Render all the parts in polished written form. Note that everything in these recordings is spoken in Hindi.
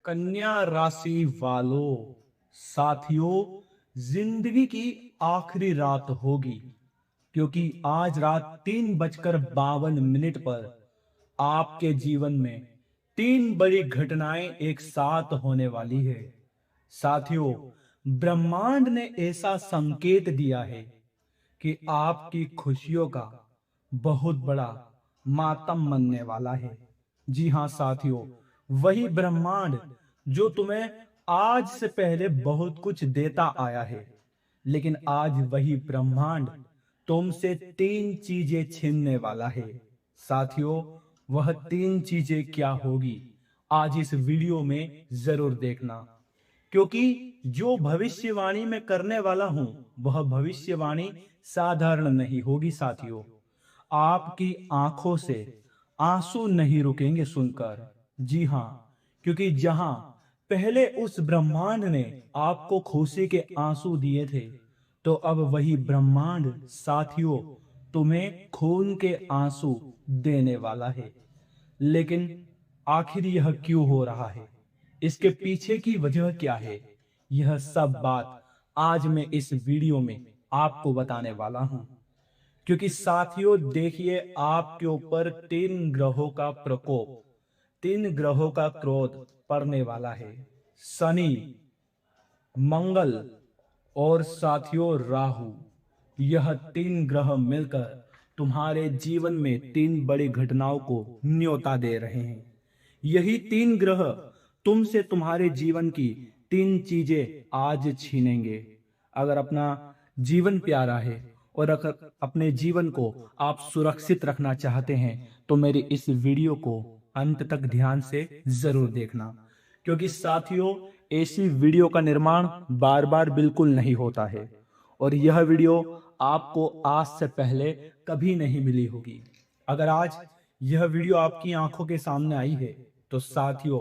कन्या राशि वालों, साथियों, जिंदगी की आखिरी रात होगी क्योंकि आज रात 3:52 पर आपके जीवन में तीन बड़ी घटनाएं एक साथ होने वाली है। साथियों, ब्रह्मांड ने ऐसा संकेत दिया है कि आपकी खुशियों का बहुत बड़ा मातम मनने वाला है। जी हां साथियों, वही ब्रह्मांड जो तुम्हें आज से पहले बहुत कुछ देता आया है, लेकिन आज वही ब्रह्मांड तुमसे तीन चीजें छीनने वाला है। साथियों, वह तीन चीजें क्या होगी, आज इस वीडियो में जरूर देखना, क्योंकि जो भविष्यवाणी मैं करने वाला हूं वह भविष्यवाणी साधारण नहीं होगी। साथियों, आपकी आंखों से आंसू नहीं रुकेंगे सुनकर। जी हां, क्योंकि जहां पहले उस ब्रह्मांड ने आपको खुशी के आंसू दिए थे, तो अब वही ब्रह्मांड साथियों तुम्हें खून के आंसू देने वाला है। लेकिन आखिर यह क्यों हो रहा है, इसके पीछे की वजह क्या है, यह सब बात आज मैं इस वीडियो में आपको बताने वाला हूं। क्योंकि साथियों देखिए, आपके ऊपर तीन ग्रहों का प्रकोप, तीन ग्रहों का क्रोध पड़ने वाला है। शनि, मंगल और साथियों राहु, यह तीन ग्रह मिलकर तुम्हारे जीवन में तीन बड़ी घटनाओं को न्योता दे रहे हैं। यही तीन ग्रह तुमसे तुम्हारे जीवन की तीन चीजें आज छीनेंगे। अगर अपना जीवन प्यारा है और अगर अपने जीवन को आप सुरक्षित रखना चाहते हैं तो मेरी इस वीडियो को अंत तक ध्यान से जरूर देखना, क्योंकि साथियों ऐसी वीडियो का निर्माण बार बार बिल्कुल नहीं होता है और यह वीडियो आपको आज से पहले कभी नहीं मिली होगी। अगर आज यह वीडियो आपकी आंखों के सामने आई है तो साथियों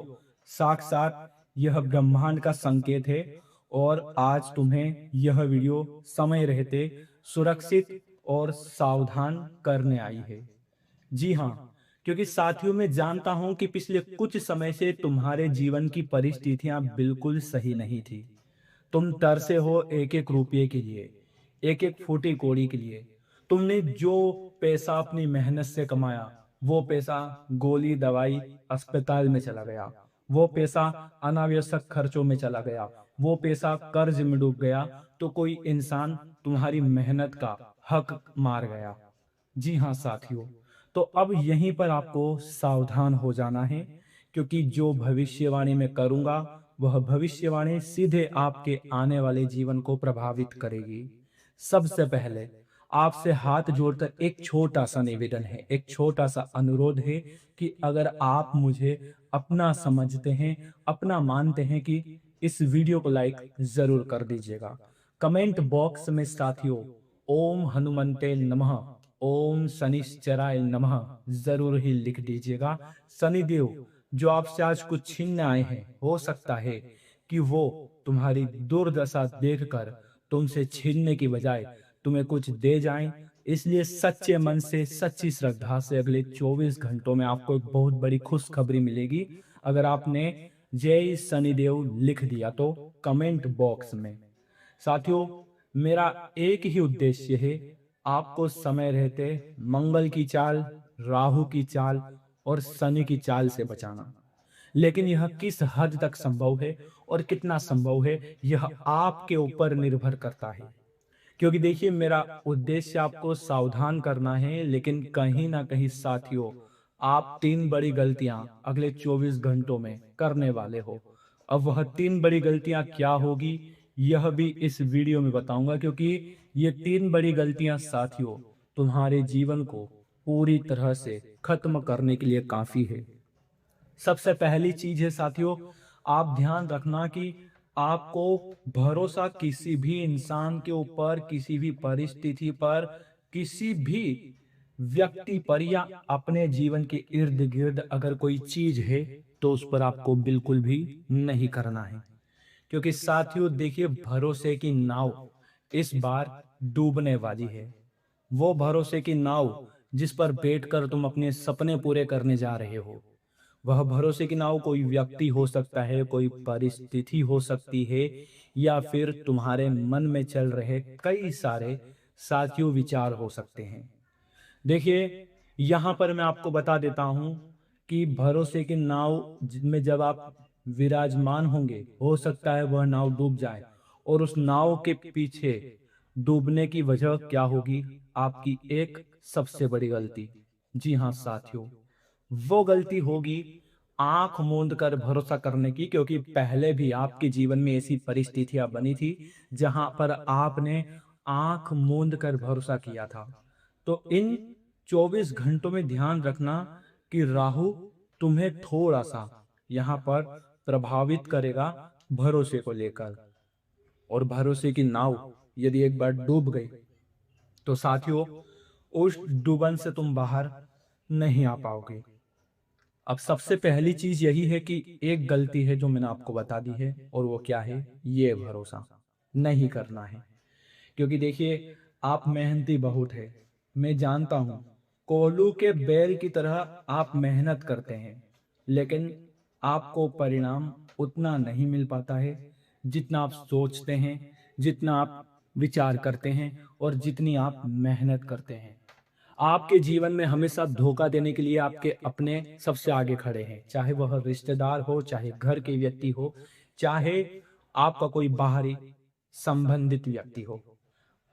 साक्षात यह ब्रह्मांड का संकेत है और आज तुम्हें यह वीडियो समय रहते सुरक्षित और सावधान करने आई है। जी हाँ, क्योंकि साथियों मैं जानता हूं कि पिछले कुछ समय से तुम्हारे जीवन की परिस्थितियां बिल्कुल सही नहीं थी। तुम तरसे हो एक एक रुपये के लिए, एक एक फूटी कौड़ी के लिए। तुमने जो पैसा अपनी मेहनत से कमाया वो पैसा गोली दवाई अस्पताल में चला गया, वो पैसा अनावश्यक खर्चों में चला गया, वो पैसा कर्ज में डूब गया, तो कोई इंसान तुम्हारी मेहनत का हक मार गया। जी हाँ साथियों, तो अब यहीं पर आपको सावधान हो जाना है, क्योंकि जो भविष्यवाणी मैं करूंगा वह भविष्यवाणी सीधे आपके आने वाले जीवन को प्रभावित करेगी। सबसे पहले आपसे हाथ जोड़कर एक छोटा सा निवेदन है, एक छोटा सा अनुरोध है कि अगर आप मुझे अपना समझते हैं, अपना मानते हैं, कि इस वीडियो को लाइक जरूर कर दीजिएगा। कमेंट बॉक्स में साथियों ओम हनुमंते नमः, ओम शनिश्चराय नमः जरूर ही लिख दीजिएगा। शनिदेव जो आपसे आज कुछ छीनने आए हैं, हो सकता है कि वो तुम्हारी दुर्दशा देखकर तुमसे छीनने की बजाय तुम्हें कुछ दे जाएं। इसलिए सच्चे मन से, सच्ची श्रद्धा से अगले 24 घंटों में आपको एक बहुत बड़ी खुशखबरी मिलेगी। अगर आपने जय शनिदेव लिख दिया तो कमेंट बॉक्स में। साथियों, मेरा एक ही उद्देश्य है, आपको समय रहते मंगल की चाल, राहु की चाल और शनि की चाल से बचाना। लेकिन यह किस हद तक संभव है और कितना संभव है, यह आपके ऊपर निर्भर करता है। क्योंकि देखिए, मेरा उद्देश्य आपको सावधान करना है, लेकिन कहीं ना कहीं साथियों आप तीन बड़ी गलतियां अगले 24 घंटों में करने वाले हो। अब वह तीन बड़ी गलतियां क्या होगी यह भी इस वीडियो में बताऊंगा, क्योंकि ये तीन बड़ी गलतियां साथियों तुम्हारे जीवन को पूरी तरह से खत्म करने के लिए काफी है। सबसे पहली चीज है साथियों, आप ध्यान रखना कि आपको भरोसा किसी भी इंसान के ऊपर, किसी भी परिस्थिति पर, किसी भी व्यक्ति पर या अपने जीवन के इर्द गिर्द अगर कोई चीज है तो उस पर आपको बिल्कुल भी नहीं करना है। क्योंकि साथियों देखिए, भरोसे की नाव इस बार डूबने वाली है। वो भरोसे की नाव जिस पर बैठकर तुम अपने सपने पूरे करने जा रहे हो, वह भरोसे की नाव कोई व्यक्ति हो सकता है, कोई परिस्थिति हो सकती है, या फिर तुम्हारे मन में चल रहे कई सारे साथियों विचार हो सकते हैं। देखिए, यहाँ पर मैं आपको बता देता हूँ कि भरोसे की नाव में जब आप विराजमान होंगे, हो सकता है वह नाव डूब जाए, और उस नाव के पीछे डूबने की वजह क्या होगी? आपकी एक सबसे बड़ी गलती। जी हाँ साथियों, वो गलती होगी आंख मूंद कर भरोसा करने की, क्योंकि पहले भी आपके जीवन में ऐसी परिस्थितियां बनी थी जहां पर आपने आंख मूंद कर भरोसा किया था। तो इन 24 घंटों में ध्यान रखना कि राहु तुम्हें थोड़ा सा यहाँ पर प्रभावित करेगा भरोसे को लेकर। और भरोसे की नाव यदि एक बार डूब गई तो साथियों, उस डूबन से तुम बाहर नहीं आ पाओगे। अब सबसे पहली चीज यही है कि एक गलती है जो मैंने आपको बता दी है, और वो क्या है? ये भरोसा नहीं करना है। क्योंकि देखिए, आप मेहनती बहुत है, मैं जानता हूं, कोल्हू के बैल की तरह आप मेहनत करते हैं, लेकिन आपको परिणाम उतना नहीं मिल पाता है जितना आप सोचते हैं, जितना आप विचार करते हैं, और जितनी आप मेहनत करते हैं। आपके जीवन में हमेशा धोखा देने के लिए आपके अपने सबसे आगे खड़े हैं, चाहे वह रिश्तेदार हो, चाहे घर के व्यक्ति हो, चाहे आपका कोई बाहरी संबंधित व्यक्ति हो।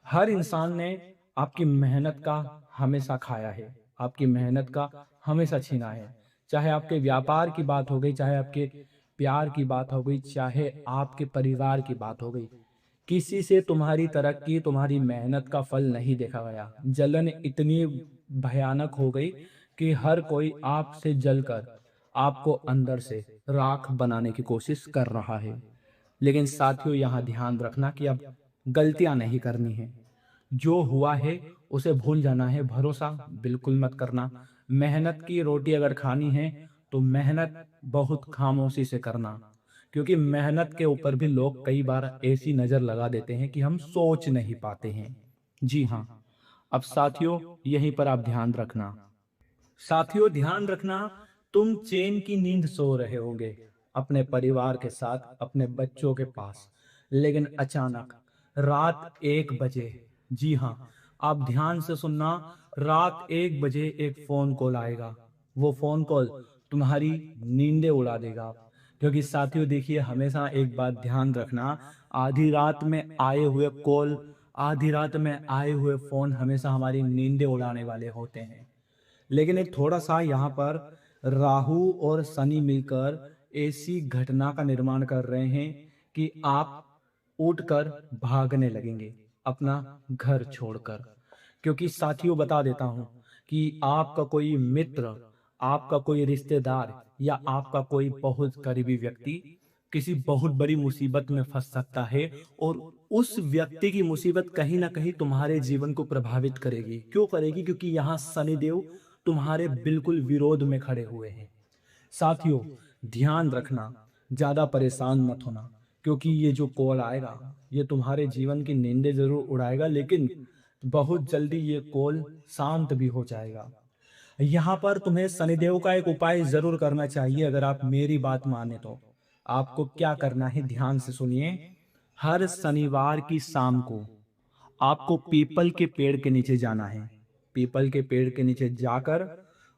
हर इंसान ने आपकी मेहनत का हमेशा खाया है, आपकी मेहनत का हमेशा छीना है। चाहे आपके व्यापार की बात हो गई, चाहे आपके प्यार की बात हो गई, चाहे आपके परिवार की बात हो गई, किसी से तुम्हारी तरक्की, तुम्हारी मेहनत का फल नहीं देखा गया। जलन इतनी भयानक हो गई कि हर कोई आपसे जलकर आपको अंदर से राख बनाने की कोशिश कर रहा है। लेकिन साथियों, यहाँ ध्यान रखना कि अब गलतियां नहीं करनी है। जो हुआ है उसे भूल जाना है, भरोसा बिल्कुल मत करना। मेहनत की रोटी अगर खानी है तो मेहनत बहुत खामोशी से करना, क्योंकि मेहनत के ऊपर भी लोग कई बार ऐसी नजर लगा देते हैं कि हम सोच नहीं पाते हैं। जी हाँ, अब साथियों यहीं पर आप ध्यान रखना। साथियों ध्यान रखना, तुम चैन की नींद सो रहे होंगे अपने परिवार के साथ, अपने बच्चों के पास, लेकिन अचानक रात 1 बजे, जी हाँ, आप ध्यान से सुनना, रात 1 बजे एक फोन कॉल आएगा। वो फोन कॉल तुम्हारी नींदें उड़ा देगा। क्योंकि साथियों देखिए, हमेशा एक बात ध्यान रखना, आधी रात में आए हुए कॉल, आधी रात में आए हुए फोन हमेशा हमारी नींदें उड़ाने वाले होते हैं। लेकिन एक थोड़ा सा यहाँ पर राहु और शनि मिलकर ऐसी घटना का निर्माण कर रहे हैं कि आप उठकर भागने लगेंगे अपना घर छोड़कर। क्योंकि साथियों बता देता हूं कि आपका कोई मित्र, आपका कोई रिश्तेदार, या आपका कोई बहुत करीबी व्यक्ति किसी बहुत बड़ी मुसीबत में फंस सकता है, और उस व्यक्ति की मुसीबत कहीं ना कहीं तुम्हारे जीवन को प्रभावित करेगी। क्यों करेगी? क्योंकि यहाँ शनिदेव तुम्हारे बिल्कुल विरोध में खड़े हुए हैं। साथियों ध्यान रखना, ज्यादा परेशान मत होना, क्योंकि ये जो कॉल आएगा ये तुम्हारे जीवन की नींदें जरूर उड़ाएगा, लेकिन बहुत जल्दी ये कॉल शांत भी हो जाएगा। यहाँ पर तुम्हें शनिदेव का एक उपाय जरूर करना चाहिए, अगर आप मेरी बात माने तो। आपको क्या करना है, ध्यान से सुनिए। हर शनिवार की शाम को आपको पीपल के पेड़ के नीचे जाना है। पीपल के पेड़ के नीचे जाकर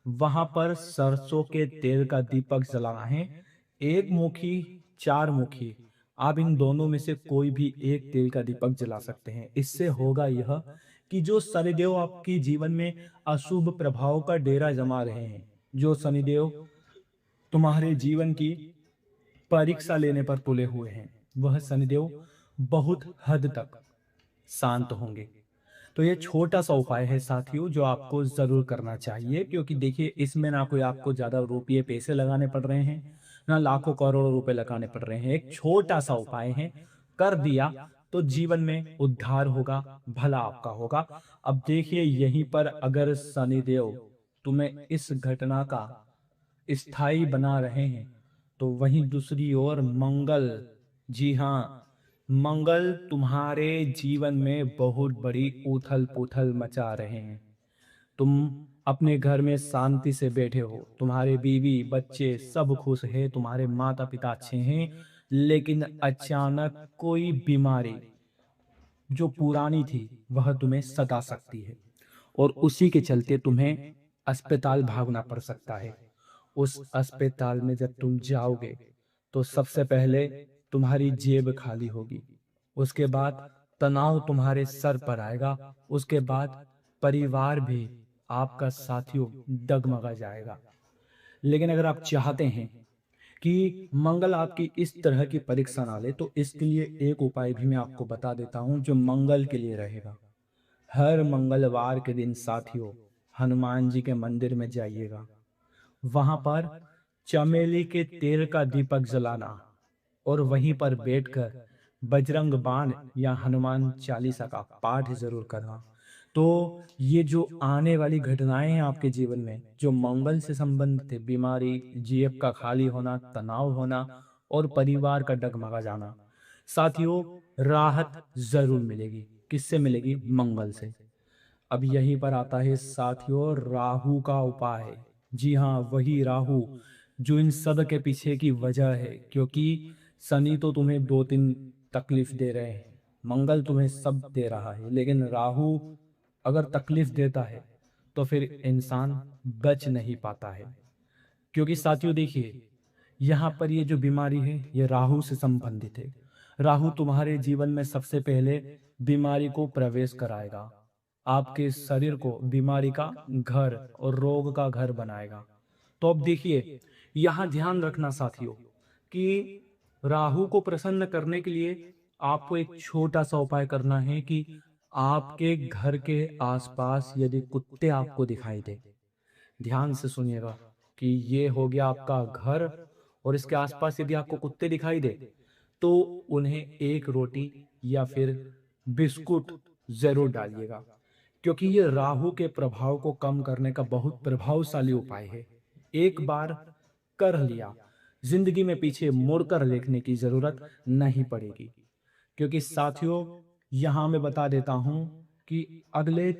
वहां पर सरसों के तेल का दीपक जलाना है। एक मुखी, चार मुखी, आप इन दोनों में से कोई भी एक तेल का दीपक जला सकते हैं। इससे होगा यह कि जो शनिदेव आपके जीवन में अशुभ प्रभाव का डेरा जमा रहे हैं, जो शनिदेव तुम्हारे जीवन की परीक्षा लेने पर तुले हुए हैं, वह शनिदेव बहुत हद तक शांत होंगे। तो ये छोटा सा उपाय है साथियों, जो आपको जरूर करना चाहिए। क्योंकि देखिए, इसमें ना कोई आपको ज्यादा रुपये पैसे लगाने पड़ रहे हैं, ना लाखों करोड़ों रुपए लगाने पड़ रहे हैं। एक छोटा सा उपाय है, कर दिया तो जीवन में उद्धार होगा, भला आपका होगा। अब देखिए, यहीं पर अगर शनिदेव तुम्हें इस घटना का स्थायी बना रहे हैं, तो वहीं दूसरी ओर मंगल, जी हाँ, मंगल तुम्हारे जीवन में बहुत बड़ी उथल पुथल मचा रहे हैं। तुम अपने घर में शांति से बैठे हो, तुम्हारे बीवी बच्चे सब खुश है, तुम्हारे माता पिता अच्छे हैं, लेकिन अचानक कोई बीमारी जो पुरानी थी वह तुम्हें सता सकती है और उसी के चलते तुम्हें अस्पताल भागना पड़ सकता है। उस अस्पताल में जब तुम जाओगे तो सबसे पहले तुम्हारी जेब खाली होगी, उसके बाद तनाव तुम्हारे सर पर आएगा, उसके बाद परिवार भी आपका साथियों डगमगा जाएगा। लेकिन अगर आप चाहते हैं कि मंगल आपकी इस तरह की परीक्षा ना ले तो इसके लिए एक उपाय भी मैं आपको बता देता हूं जो मंगल के लिए रहेगा। हर मंगलवार के दिन साथियों हनुमान जी के मंदिर में जाइएगा, वहां पर चमेली के तेल का दीपक जलाना और वहीं पर बैठकर बजरंग बाण या हनुमान चालीसा का पाठ जरूर करना। तो ये जो आने वाली घटनाएं हैं आपके जीवन में जो मंगल से संबंधित है, बीमारी, जेब का खाली होना, तनाव होना और परिवार का डगमगा जाना, साथियों राहत जरूर मिलेगी। किससे मिलेगी? मंगल से। अब यहीं पर आता है साथियों राहु का उपाय। जी हाँ, वही राहु जो इन सब के पीछे की वजह है, क्योंकि शनि तो तुम्हें 2-3 तकलीफ दे रहे हैं, मंगल तुम्हें सब दे रहा है, लेकिन राहु अगर तकलीफ देता है तो फिर इंसान बच नहीं पाता है। क्योंकि साथियों देखिए, यहाँ पर ये जो बीमारी है ये राहु से संबंधित है। राहु तुम्हारे जीवन में सबसे पहले बीमारी को प्रवेश कराएगा, आपके शरीर को बीमारी का घर और रोग का घर बनाएगा। तो अब देखिए, यहाँ ध्यान रखना साथियों कि राहु को प्रसन्न करने के लिए आपको एक छोटा सा उपाय करना है कि आपके घर के आसपास यदि कुत्ते आपको दिखाई दे, ध्यान से सुनिएगा कि ये हो गया आपका घर और इसके आसपास यदि आपको कुत्ते दिखाई दे तो उन्हें एक रोटी या फिर बिस्कुट जरूर डालिएगा, क्योंकि ये राहु के प्रभाव को कम करने का बहुत प्रभावशाली उपाय है। एक बार कर लिया, जिंदगी में पीछे मुड़कर देखने की जरूरत नहीं पड़ेगी। क्योंकि साथियों यहां मैं बता देता हूं कि अगले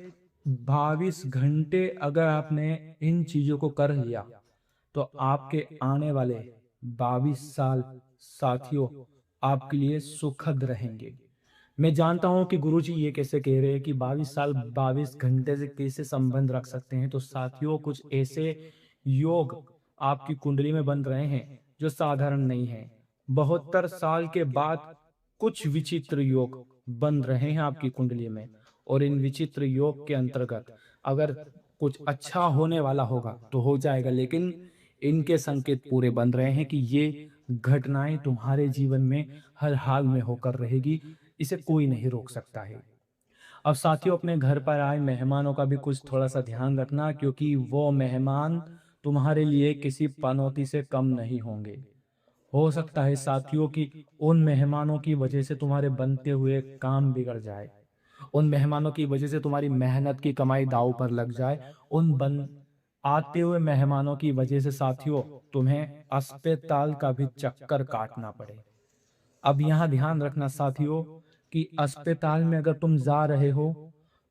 22 घंटे अगर आपने इन चीजों को कर लिया तो आपके आने वाले 22 साल साथियों आपके लिए सुखद रहेंगे। मैं जानता हूं कि गुरुजी ये कैसे कह रहे हैं कि 22 साल 22 घंटे से कैसे संबंध रख सकते हैं, तो साथियों कुछ ऐसे योग आपकी कुंडली में बन रहे हैं जो साधारण नहीं है। 72 साल के बाद कुछ विचित्र योग बन रहे हैं आपकी कुंडली में, और इन विचित्र योग के अंतर्गत अगर कुछ अच्छा होने वाला होगा तो हो जाएगा, लेकिन इनके संकेत पूरे बन रहे हैं कि ये घटनाएं तुम्हारे जीवन में हर हाल में होकर रहेगी, इसे कोई नहीं रोक सकता है। अब साथियों अपने घर पर आए मेहमानों का भी कुछ थोड़ा सा ध्यान रखना, क्योंकि वो मेहमान तुम्हारे लिए किसी पनौती से कम नहीं होंगे। हो सकता है साथियों कि उन मेहमानों की वजह से तुम्हारे बनते हुए काम बिगड़ जाए, उन मेहमानों की वजह से तुम्हारी मेहनत की कमाई दांव पर लग जाए, उन बन आते हुए मेहमानों की वजह से साथियों तुम्हें अस्पताल का भी चक्कर काटना पड़े। अब यहाँ ध्यान रखना साथियों कि अस्पताल में अगर तुम जा रहे हो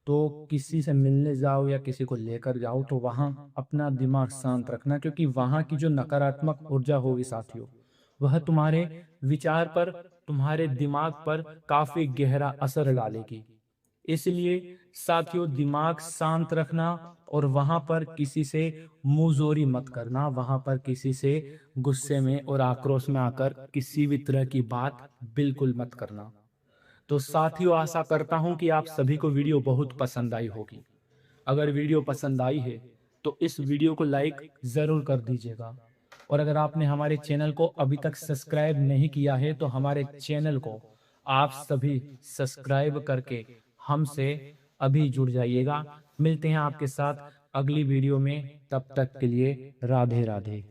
तो किसी से मिलने जाओ या किसी को लेकर जाओ तो वहां अपना दिमाग शांत रखना, क्योंकि वहां की जो नकारात्मक ऊर्जा होगी साथियों वह तुम्हारे विचार पर, तुम्हारे दिमाग पर काफी गहरा असर डालेगी। इसलिए साथियों दिमाग शांत रखना और वहां पर किसी से मुंहजोरी मत करना, वहां पर किसी से गुस्से में और आक्रोश में आकर किसी भी तरह की बात बिल्कुल मत करना। तो साथियों आशा करता हूं कि आप सभी को वीडियो बहुत पसंद आई होगी। अगर वीडियो पसंद आई है तो इस वीडियो को लाइक जरूर कर दीजिएगा, और अगर आपने हमारे चैनल को अभी तक सब्सक्राइब नहीं किया है तो हमारे चैनल को आप सभी सब्सक्राइब करके हमसे अभी जुड़ जाइएगा। मिलते हैं आपके साथ अगली वीडियो में, तब तक के लिए राधे राधे।